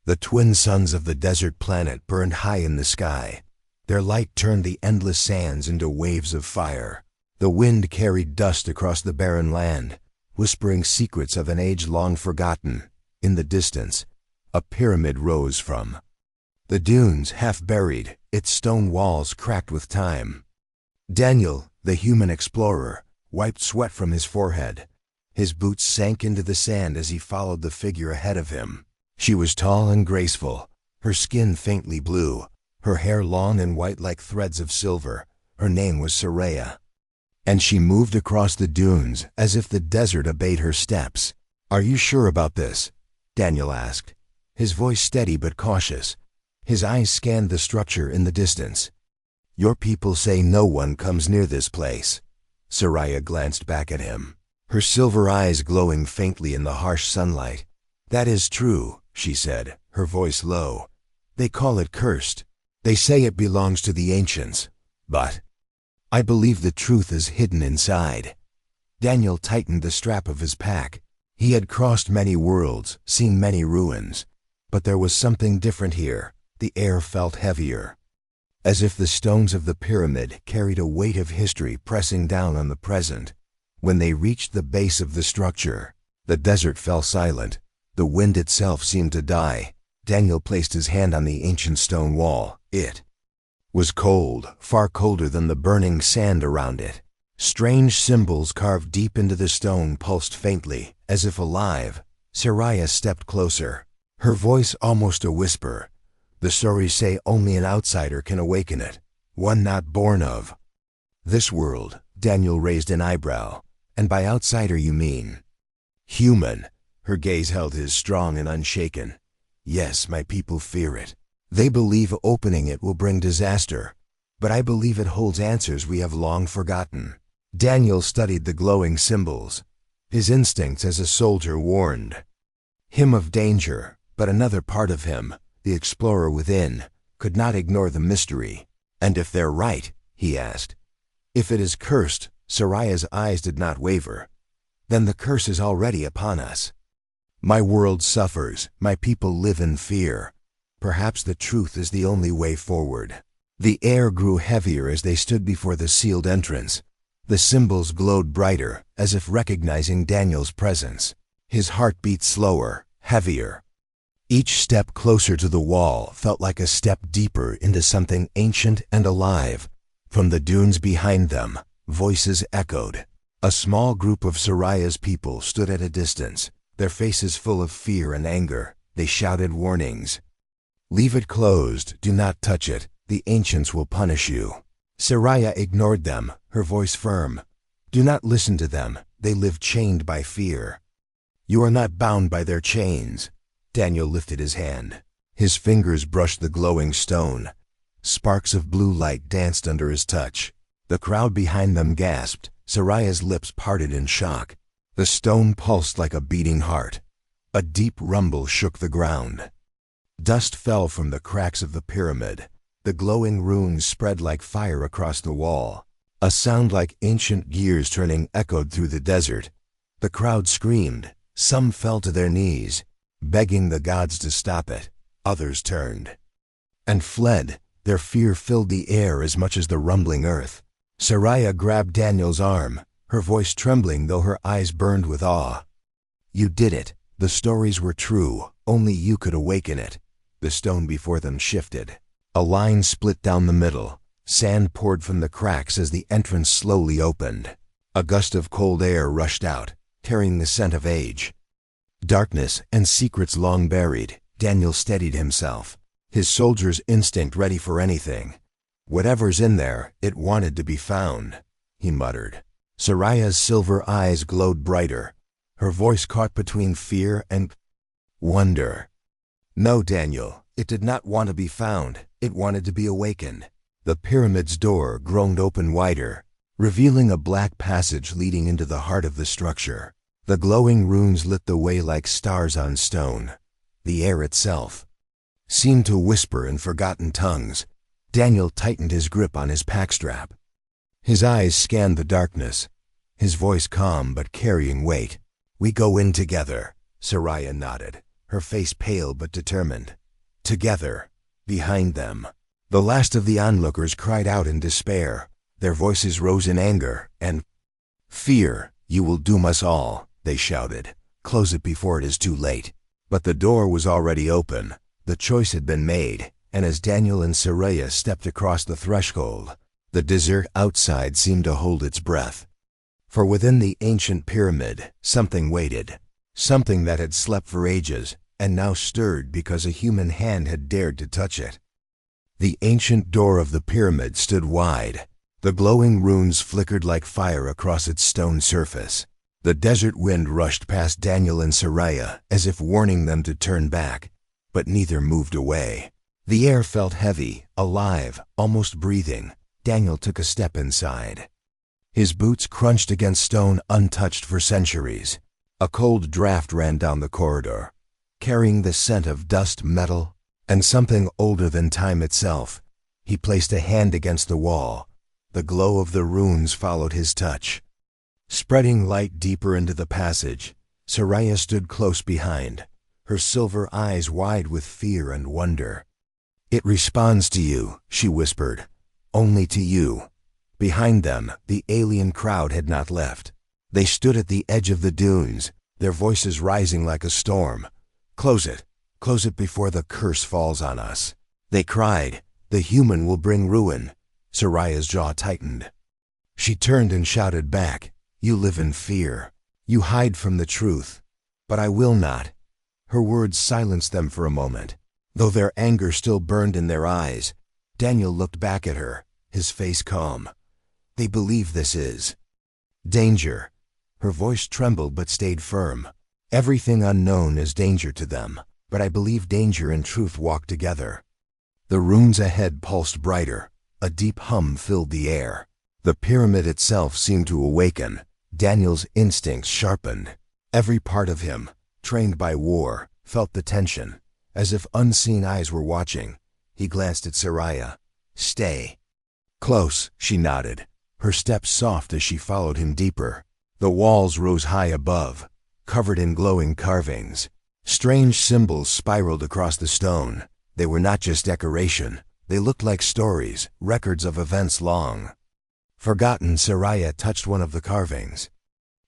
The twin suns of the desert planet burned high in the sky. Their light turned the endless sands into waves of fire. The wind carried dust across the barren land, whispering secrets of an age long forgotten. In the distance, a pyramid rose from the dunes, half buried, its stone walls cracked with time. Daniel, the human explorer, wiped sweat from his forehead. His boots sank into the sand as he followed the figure ahead of him. She was tall and graceful, her skin faintly blue, her hair long and white like threads of silver. Her name was Soraya. And she moved across the dunes as if the desert obeyed her steps. "Are you sure about this?" Daniel asked, his voice steady but cautious. His eyes scanned the structure in the distance. "Your people say no one comes near this place." Soraya glanced back at him, her silver eyes glowing faintly in the harsh sunlight. "That is true," she said, her voice low. "They call it cursed. They say it belongs to the ancients. But I believe the truth is hidden inside." Daniel tightened the strap of his pack. He had crossed many worlds, seen many ruins. But there was something different here. The air felt heavier, as if the stones of the pyramid carried a weight of history pressing down on the present. When they reached the base of the structure, the desert fell silent. The wind itself seemed to die. Daniel placed his hand on the ancient stone wall. It was cold, far colder than the burning sand around it. Strange symbols carved deep into the stone pulsed faintly, as if alive. Soraya stepped closer, her voice almost a whisper. "The stories say only an outsider can awaken it, one not born of this world." Daniel raised an eyebrow. "And by outsider you mean human?" Her gaze held his, strong and unshaken. "Yes, my people fear it. They believe opening it will bring disaster. But I believe it holds answers we have long forgotten." Daniel studied the glowing symbols. His instincts as a soldier warned him of danger, but another part of him, the explorer within, could not ignore the mystery. "And if they're right," he asked, "if it is cursed," Soraya's eyes did not waver, "then the curse is already upon us. My world suffers, my people live in fear. Perhaps the truth is the only way forward." The air grew heavier as they stood before the sealed entrance. The symbols glowed brighter, as if recognizing Daniel's presence. His heart beat slower, heavier. Each step closer to the wall felt like a step deeper into something ancient and alive. From the dunes behind them, voices echoed. A small group of Soraya's people stood at a distance, their faces full of fear and anger. They shouted warnings. "Leave it closed, do not touch it, the ancients will punish you." Soraya ignored them, her voice firm. "Do not listen to them, they live chained by fear." "You are not bound by their chains." Daniel lifted his hand. His fingers brushed the glowing stone. Sparks of blue light danced under his touch. The crowd behind them gasped. Soraya's lips parted in shock. The stone pulsed like a beating heart. A deep rumble shook the ground. Dust fell from the cracks of the pyramid. The glowing runes spread like fire across the wall. A sound like ancient gears turning echoed through the desert. The crowd screamed. Some fell to their knees, begging the gods to stop it. Others turned and fled. Their fear filled the air as much as the rumbling earth. Soraya grabbed Daniel's arm, her voice trembling though her eyes burned with awe. "You did it. The stories were true. Only you could awaken it." The stone before them shifted. A line split down the middle. Sand poured from the cracks as the entrance slowly opened. A gust of cold air rushed out, carrying the scent of age, darkness, and secrets long buried. Daniel steadied himself, his soldier's instinct ready for anything. "Whatever's in there, it wanted to be found," he muttered. Soraya's silver eyes glowed brighter, her voice caught between fear and wonder. "No, Daniel, it did not want to be found. It wanted to be awakened." The pyramid's door groaned open wider, revealing a black passage leading into the heart of the structure. The glowing runes lit the way like stars on stone. The air itself seemed to whisper in forgotten tongues. Daniel tightened his grip on his packstrap. His eyes scanned the darkness, his voice calm but carrying weight. "We go in together." Soraya nodded, her face pale but determined. Together, behind them, the last of the onlookers cried out in despair. Their voices rose in anger and fear. "You will doom us all," they shouted. "Close it before it is too late." But the door was already open. The choice had been made, and as Daniel and Saraya stepped across the threshold, the desert outside seemed to hold its breath. For within the ancient pyramid, something waited. Something that had slept for ages, and now stirred because a human hand had dared to touch it. The ancient door of the pyramid stood wide. The glowing runes flickered like fire across its stone surface. The desert wind rushed past Daniel and Saraya as if warning them to turn back, but neither moved away. The air felt heavy, alive, almost breathing. Daniel took a step inside. His boots crunched against stone untouched for centuries. A cold draft ran down the corridor, carrying the scent of dust, metal, and something older than time itself. He placed a hand against the wall. The glow of the runes followed his touch. Spreading light deeper into the passage, Saraya stood close behind, her silver eyes wide with fear and wonder. "It responds to you," she whispered. "Only to you." Behind them, the alien crowd had not left. They stood at the edge of the dunes, their voices rising like a storm. Close it before the curse falls on us," they cried. "The human will bring ruin." Saraya's jaw tightened. She turned and shouted back, "You live in fear. You hide from the truth. But I will not." Her words silenced them for a moment. Though their anger still burned in their eyes, Daniel looked back at her, his face calm. "They believe this is danger." Her voice trembled but stayed firm. "Everything unknown is danger to them, but I believe danger and truth walk together." The runes ahead pulsed brighter. A deep hum filled the air. The pyramid itself seemed to awaken. Daniel's instincts sharpened. Every part of him, trained by war, felt the tension, as if unseen eyes were watching. He glanced at Saraya. "Stay." "Close," she nodded, her steps soft as she followed him deeper. The walls rose high above, covered in glowing carvings. Strange symbols spiraled across the stone. They were not just decoration. They looked like stories, records of events long forgotten. Saraya touched one of the carvings.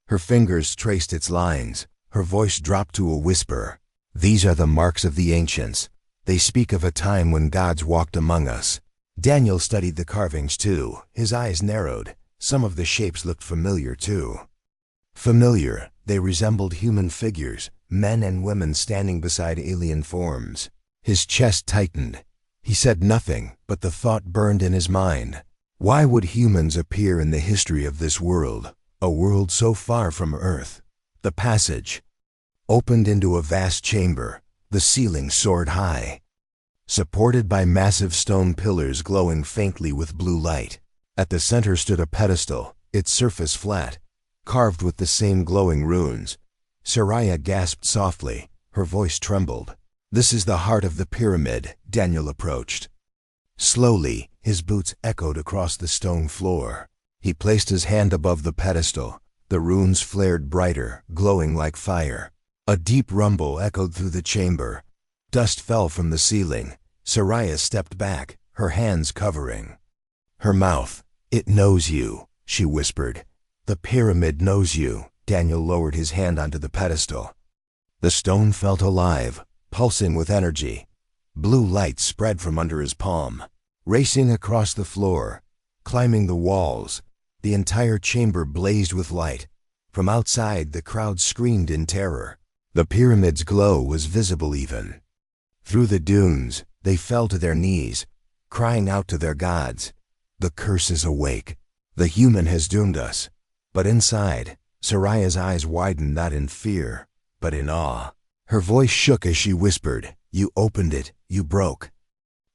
Her fingers traced its lines. Her voice dropped to a whisper. "These are the marks of the ancients. They speak of a time when gods walked among us." Daniel studied the carvings too. His eyes narrowed. Some of the shapes looked familiar too. Familiar. They resembled human figures, men and women standing beside alien forms. His chest tightened. He said nothing, but the thought burned in his mind. Why would humans appear in the history of this world, a world so far from Earth? The passage opened into a vast chamber. The ceiling soared high, supported by massive stone pillars glowing faintly with blue light. At the center stood a pedestal, its surface flat, carved with the same glowing runes. Saraya gasped softly. Her voice trembled. "This is the heart of the pyramid." Daniel approached. Slowly, his boots echoed across the stone floor. He placed his hand above the pedestal. The runes flared brighter, glowing like fire. A deep rumble echoed through the chamber. Dust fell from the ceiling. Saraya stepped back, her hands covering her mouth. "It knows you," she whispered. "The pyramid knows you." Daniel lowered his hand onto the pedestal. The stone felt alive, pulsing with energy. Blue light spread from under his palm, racing across the floor, climbing the walls. The entire chamber blazed with light. From outside, the crowd screamed in terror. The pyramid's glow was visible even through the dunes. They fell to their knees, crying out to their gods. "The curse is awake. The human has doomed us." But inside, Saraya's eyes widened not in fear, but in awe. Her voice shook as she whispered, "You opened it, you broke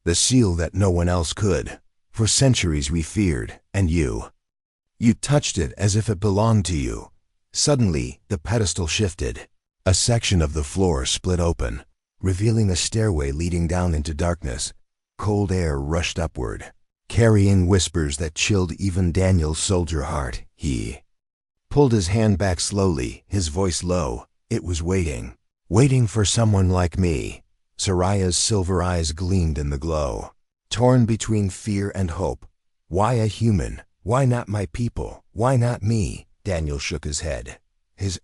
the seal that no one else could. For centuries we feared, and you touched it as if it belonged to you." Suddenly, the pedestal shifted. A section of the floor split open, revealing a stairway leading down into darkness. Cold air rushed upward, carrying whispers that chilled even Daniel's soldier heart. He pulled his hand back slowly, his voice low. "It was waiting for someone like me." Soraya's silver eyes gleamed in the glow. Torn between fear and hope. Why a human? Why not my people? Why not me? Daniel shook his head, his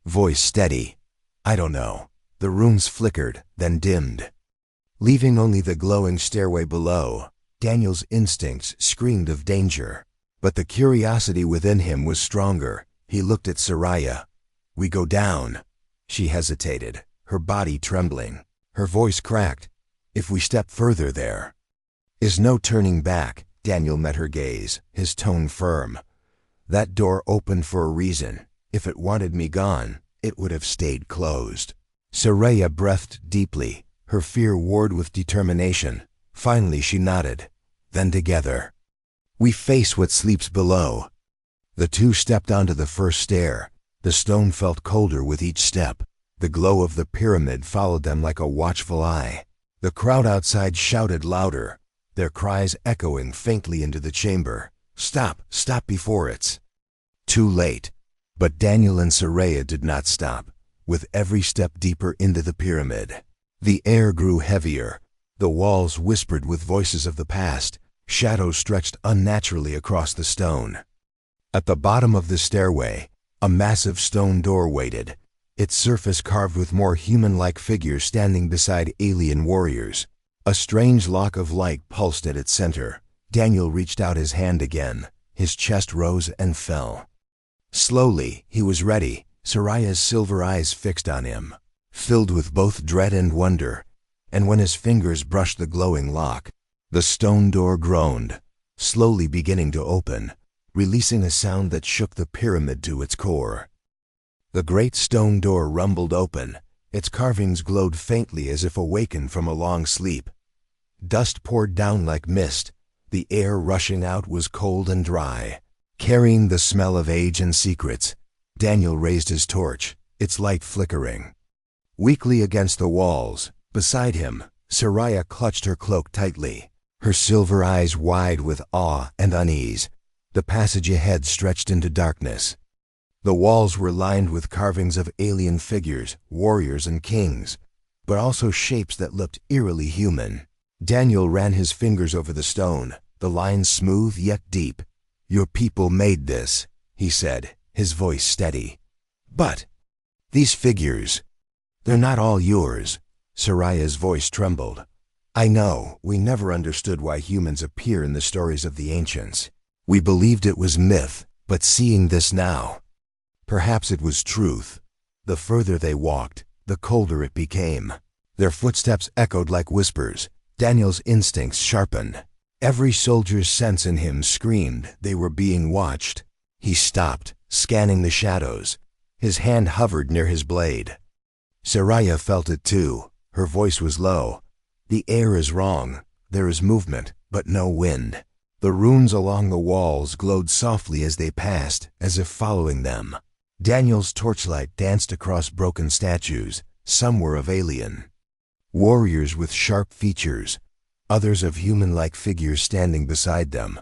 voice steady. I don't know. The runes flickered, then dimmed, leaving only the glowing stairway below. Daniel's instincts screamed of danger, but the curiosity within him was stronger. He looked at Soraya. We go down. She hesitated, her body trembling. Her voice cracked. If we step further, there is no turning back. Daniel met her gaze, his tone firm. That door opened for a reason. If it wanted me gone, it would have stayed closed. Soraya breathed deeply, her fear warred with determination. Finally she nodded. Then together, we face what sleeps below. The two stepped onto the first stair. The stone felt colder with each step. The glow of the pyramid followed them like a watchful eye. The crowd outside shouted louder, their cries echoing faintly into the chamber. Stop, stop before it's too late. But Daniel and Soraya did not stop. With every step deeper into the pyramid, the air grew heavier. The walls whispered with voices of the past. Shadows stretched unnaturally across the stone. At the bottom of the stairway, a massive stone door waited, its surface carved with more human-like figures standing beside alien warriors. A strange lock of light pulsed at its center. Daniel reached out his hand again. His chest rose and fell. Slowly, he was ready, Soraya's silver eyes fixed on him, filled with both dread and wonder. And when his fingers brushed the glowing lock, the stone door groaned, slowly beginning to open, releasing a sound that shook the pyramid to its core. The great stone door rumbled open. Its carvings glowed faintly as if awakened from a long sleep. Dust poured down like mist. The air rushing out was cold and dry, carrying the smell of age and secrets. Daniel raised his torch, its light flickering weakly against the walls. Beside him, Soraya clutched her cloak tightly, her silver eyes wide with awe and unease. The passage ahead stretched into darkness. The walls were lined with carvings of alien figures, warriors and kings, but also shapes that looked eerily human. Daniel ran his fingers over the stone, the lines smooth yet deep. Your people made this, he said, his voice steady. But these figures, they're not all yours. Soraya's voice trembled. I know, we never understood why humans appear in the stories of the ancients. We believed it was myth, but seeing this now, perhaps it was truth. The further they walked, the colder it became. Their footsteps echoed like whispers. Daniel's instincts sharpened. Every soldier's sense in him screamed they were being watched. He stopped, scanning the shadows. His hand hovered near his blade. Soraya felt it too. Her voice was low. The air is wrong. There is movement, but no wind. The runes along the walls glowed softly as they passed, as if following them. Daniel's torchlight danced across broken statues. Some were of alien warriors with sharp features, others of human-like figures standing beside them.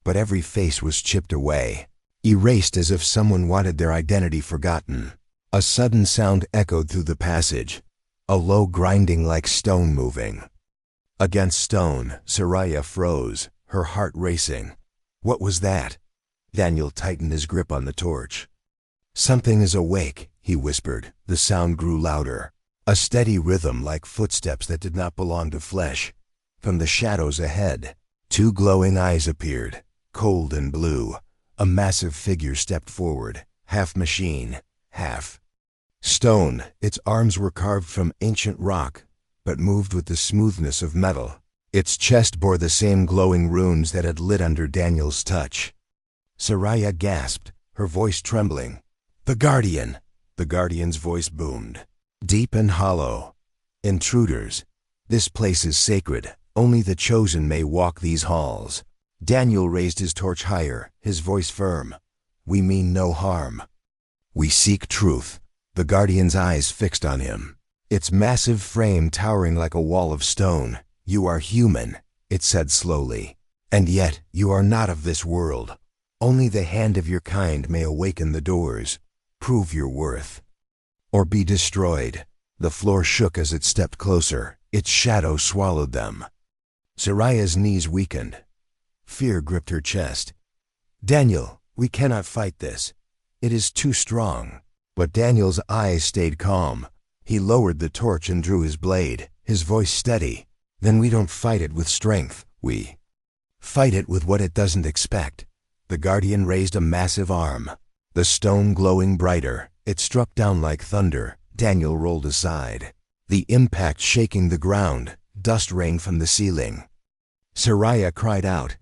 But every face was chipped away, erased as if someone wanted their identity forgotten. A sudden sound echoed through the passage, a low grinding like stone moving. Against stone, Soraya froze, her heart racing. What was that? Daniel tightened his grip on the torch. Something is awake, he whispered. The sound grew louder, a steady rhythm like footsteps that did not belong to flesh. From the shadows ahead, two glowing eyes appeared, cold and blue. A massive figure stepped forward, half machine, half stone. Its arms were carved from ancient rock, but moved with the smoothness of metal. Its chest bore the same glowing runes that had lit under Daniel's touch. Soraya gasped, her voice trembling. The Guardian! The Guardian's voice boomed, deep and hollow. Intruders. This place is sacred. Only the chosen may walk these halls. Daniel raised his torch higher, his voice firm. We mean no harm. We seek truth. The Guardian's eyes fixed on him, its massive frame towering like a wall of stone. You are human, it said slowly, and yet you are not of this world. Only the hand of your kind may awaken the doors. Prove your worth, or be destroyed. The floor shook as it stepped closer, Its shadow swallowed them. Soraya's knees weakened. Fear gripped her chest. "Daniel, we cannot fight this. It is too strong." But Daniel's eyes stayed calm. He lowered the torch and drew his blade, his voice steady. "Then we don't fight it with strength, we fight it with what it doesn't expect." The Guardian raised a massive arm, the stone glowing brighter. It struck down like thunder. Daniel rolled aside, the impact shaking the ground. Dust rained from the ceiling. Soraya cried out,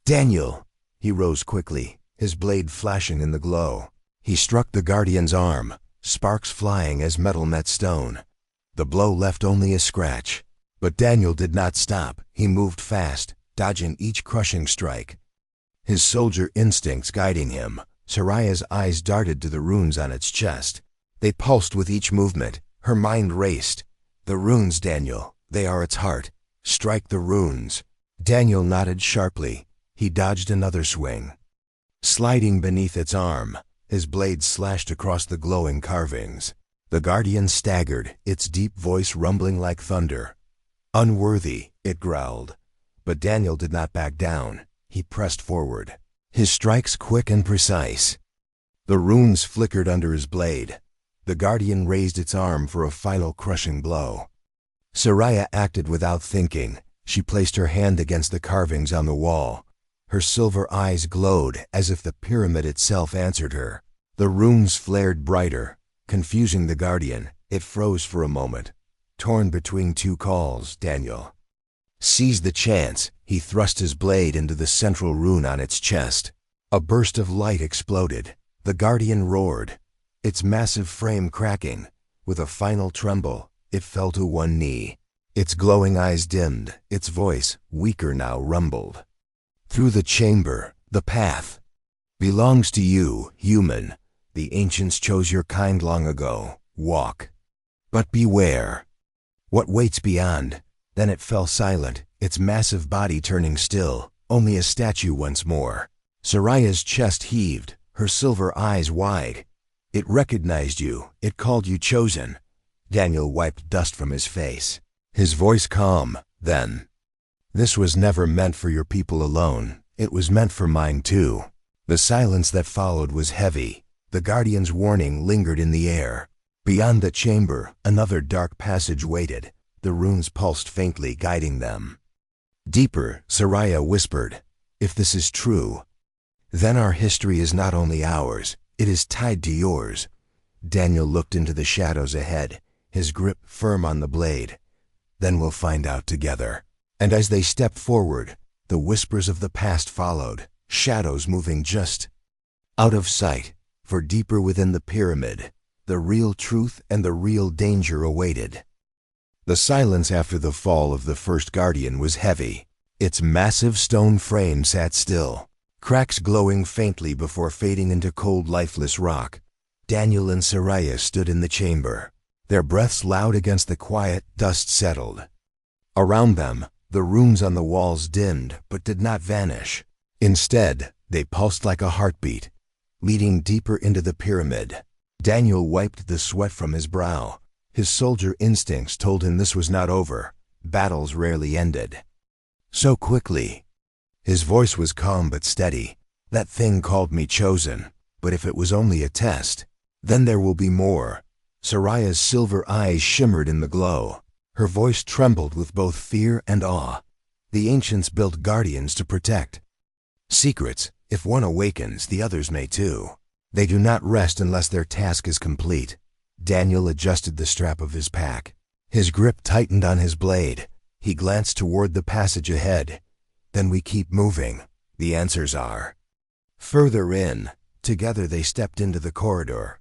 "Daniel!" He rose quickly, his blade flashing in the glow. He struck the Guardian's arm, sparks flying as metal met stone. The blow left only a scratch. But Daniel did not stop. He moved fast, dodging each crushing strike, his soldier instincts guiding him. Soraya's eyes darted to the runes on its chest. They pulsed with each movement. Her mind raced. "The runes, Daniel. They are its heart. Strike the runes." Daniel nodded sharply. He dodged another swing. Sliding beneath its arm, his blade slashed across the glowing carvings. The Guardian staggered, its deep voice rumbling like thunder. "Unworthy," it growled. But Daniel did not back down. He pressed forward, his strikes quick and precise. The runes flickered under his blade. The Guardian raised its arm for a final crushing blow. Soraya acted without thinking. She placed her hand against the carvings on the wall. Her silver eyes glowed as if the pyramid itself answered her. The runes flared brighter, confusing the Guardian. It froze for a moment, torn between two calls. Daniel seized the chance. He thrust his blade into the central rune on its chest. A burst of light exploded. The Guardian roared, its massive frame cracking. With a final tremble, it fell to one knee. Its glowing eyes dimmed. Its voice, weaker now, rumbled. "Through the chamber, the path belongs to you, human. The ancients chose your kind long ago. Walk. But beware what waits beyond." Then it fell silent, its massive body turning still, only a statue once more. Soraya's chest heaved, her silver eyes wide. "It recognized you. It called you chosen." Daniel wiped dust from his face, his voice calm. "Then this was never meant for your people alone. It was meant for mine too." The silence that followed was heavy. The Guardian's warning lingered in the air. Beyond the chamber, another dark passage waited. The runes pulsed faintly, guiding them. "Deeper," Soraya whispered. "If this is true, then our history is not only ours, it is tied to yours." Daniel looked into the shadows ahead, his grip firm on the blade. "Then we'll find out together." And as they stepped forward, the whispers of the past followed, shadows moving just out of sight. For deeper within the pyramid, the real truth and the real danger awaited. The silence after the fall of the first Guardian was heavy. Its massive stone frame sat still, cracks glowing faintly before fading into cold, lifeless rock. Daniel and Soraya stood in the chamber. Their breaths loud against the quiet. Dust settled around them. The runes on the walls dimmed, but did not vanish. Instead, they pulsed like a heartbeat, leading deeper into the pyramid. Daniel wiped the sweat from his brow. His soldier instincts told him this was not over. Battles rarely ended so quickly. His voice was calm but steady. "That thing called me chosen, but if it was only a test, then there will be more." Soraya's silver eyes shimmered in the glow. Her voice trembled with both fear and awe. The ancients built Guardians to protect secrets. If one awakens, the others may too. They do not rest unless their task is complete. Daniel adjusted the strap of his pack. His grip tightened on his blade. He glanced toward the passage ahead. "Then we keep moving. The answers are further in." Together they stepped into the corridor.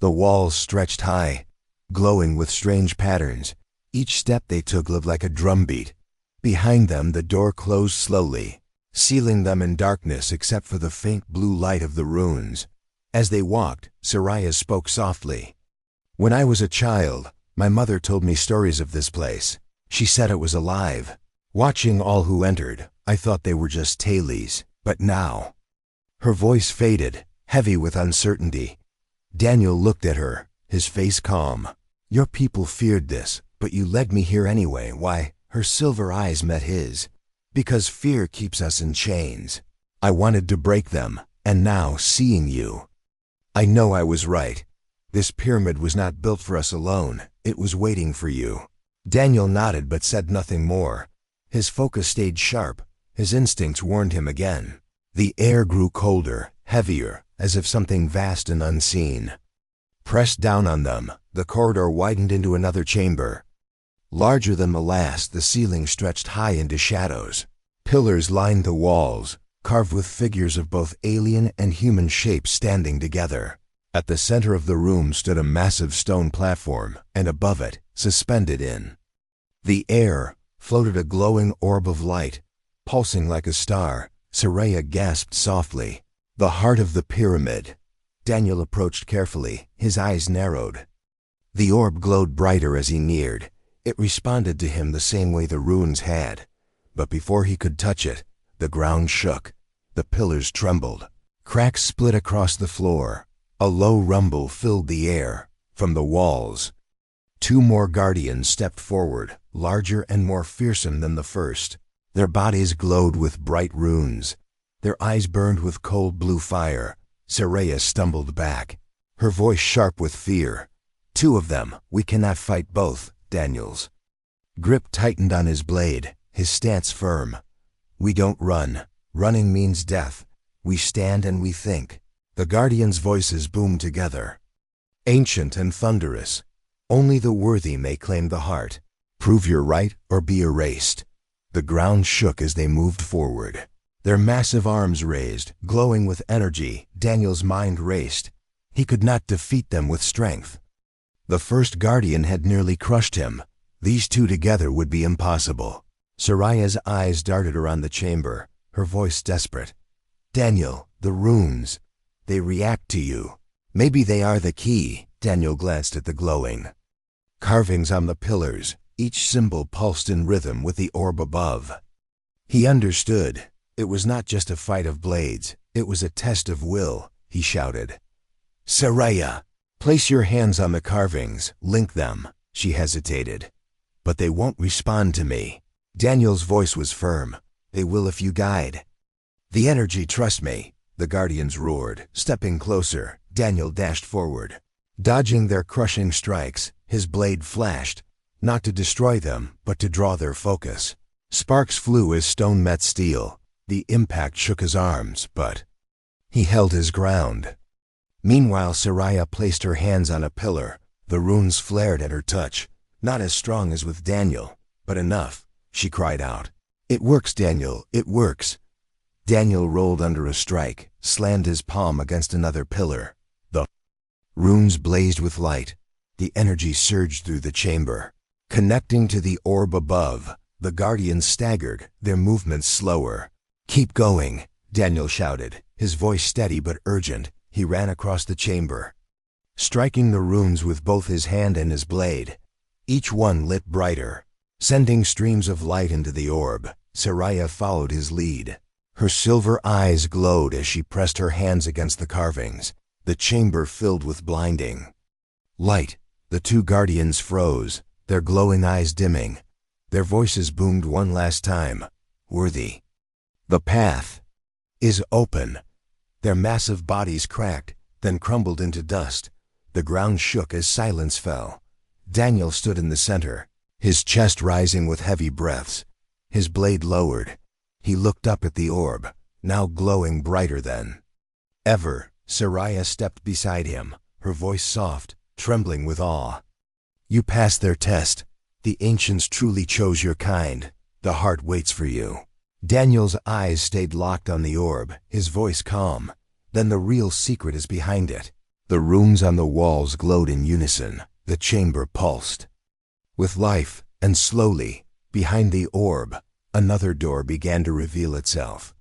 The walls stretched high, glowing with strange patterns. Each step they took lived like a drumbeat. Behind them the door closed slowly, sealing them in darkness except for the faint blue light of the runes. As they walked, Soraya spoke softly. "When I was a child, my mother told me stories of this place. She said it was alive. Watching all who entered, I thought they were just tales. But now—" Her voice faded, heavy with uncertainty. Daniel looked at her, his face calm. "Your people feared this, But you led me here anyway. Why? Her silver eyes met his. Because fear keeps us in chains. I wanted to break them, and now, seeing you, I know I was right. This pyramid was not built for us alone. It was waiting for you. Daniel nodded but said nothing more. His focus stayed sharp. His instincts warned him again. The air grew colder, heavier, as if something vast and unseen pressed down on them. The corridor widened into another chamber. Larger than the last, the ceiling stretched high into shadows. Pillars lined the walls, carved with figures of both alien and human shapes standing together. At the center of the room stood a massive stone platform, and above it, suspended in the air, floated a glowing orb of light, pulsing like a star. Soraya gasped softly. The heart of the pyramid. Daniel approached carefully, his eyes narrowed. The orb glowed brighter as he neared. It responded to him the same way the runes had. But before he could touch it, the ground shook. The pillars trembled. Cracks split across the floor. A low rumble filled the air. From the walls, 2 more guardians stepped forward, larger and more fearsome than the first. Their bodies glowed with bright runes. Their eyes burned with cold blue fire. Soraya stumbled back, her voice sharp with fear. 2 of them. We cannot fight both. Daniel's grip tightened on his blade, his stance firm. We don't run. Running means death. We stand and we think. The guardians' voices boomed together, ancient and thunderous. Only the worthy may claim the heart. Prove you're right or be erased. The ground shook as they moved forward, their massive arms raised, glowing with energy. Daniel's mind raced. He could not defeat them with strength. The first guardian had nearly crushed him. These 2 together would be impossible. Soraya's eyes darted around the chamber, her voice desperate. Daniel, the runes, they react to you. Maybe they are the key. Daniel glanced at the glowing carvings on the pillars. Each symbol pulsed in rhythm with the orb above. He understood. It was not just a fight of blades. It was a test of will. He shouted, Soraya, place your hands on the carvings. Link them. She hesitated. But they won't respond to me. Daniel's voice was firm. They will if you guide. The energy, trust me. The guardians roared, stepping closer. Daniel dashed forward, dodging their crushing strikes. His blade flashed, not to destroy them, but to draw their focus. Sparks flew as stone met steel. The impact shook his arms, but he held his ground. Meanwhile, Soraya placed her hands on a pillar. The runes flared at her touch, not as strong as with Daniel, but enough. She cried out, It works, Daniel, it works. Daniel rolled under a strike, slammed his palm against another pillar. The runes blazed with light. The energy surged through the chamber, connecting to the orb above. The guardians staggered, their movements slower. Keep going, Daniel shouted, his voice steady but urgent. He ran across the chamber, striking the runes with both his hand and his blade. Each one lit brighter, sending streams of light into the orb. Soraya followed his lead. Her silver eyes glowed as she pressed her hands against the carvings. The chamber filled with blinding light. The 2 guardians froze, their glowing eyes dimming. Their voices boomed one last time. Worthy. The path is open. Their massive bodies cracked, then crumbled into dust. The ground shook as silence fell. Daniel stood in the center, his chest rising with heavy breaths. His blade lowered. He looked up at the orb, now glowing brighter than ever. Soraya stepped beside him, her voice soft, trembling with awe. You passed their test. The ancients truly chose your kind. The heart waits for you. Daniel's eyes stayed locked on the orb, his voice calm. Then the real secret is behind it. The runes on the walls glowed in unison. The chamber pulsed with life, and slowly, behind the orb, another door began to reveal itself.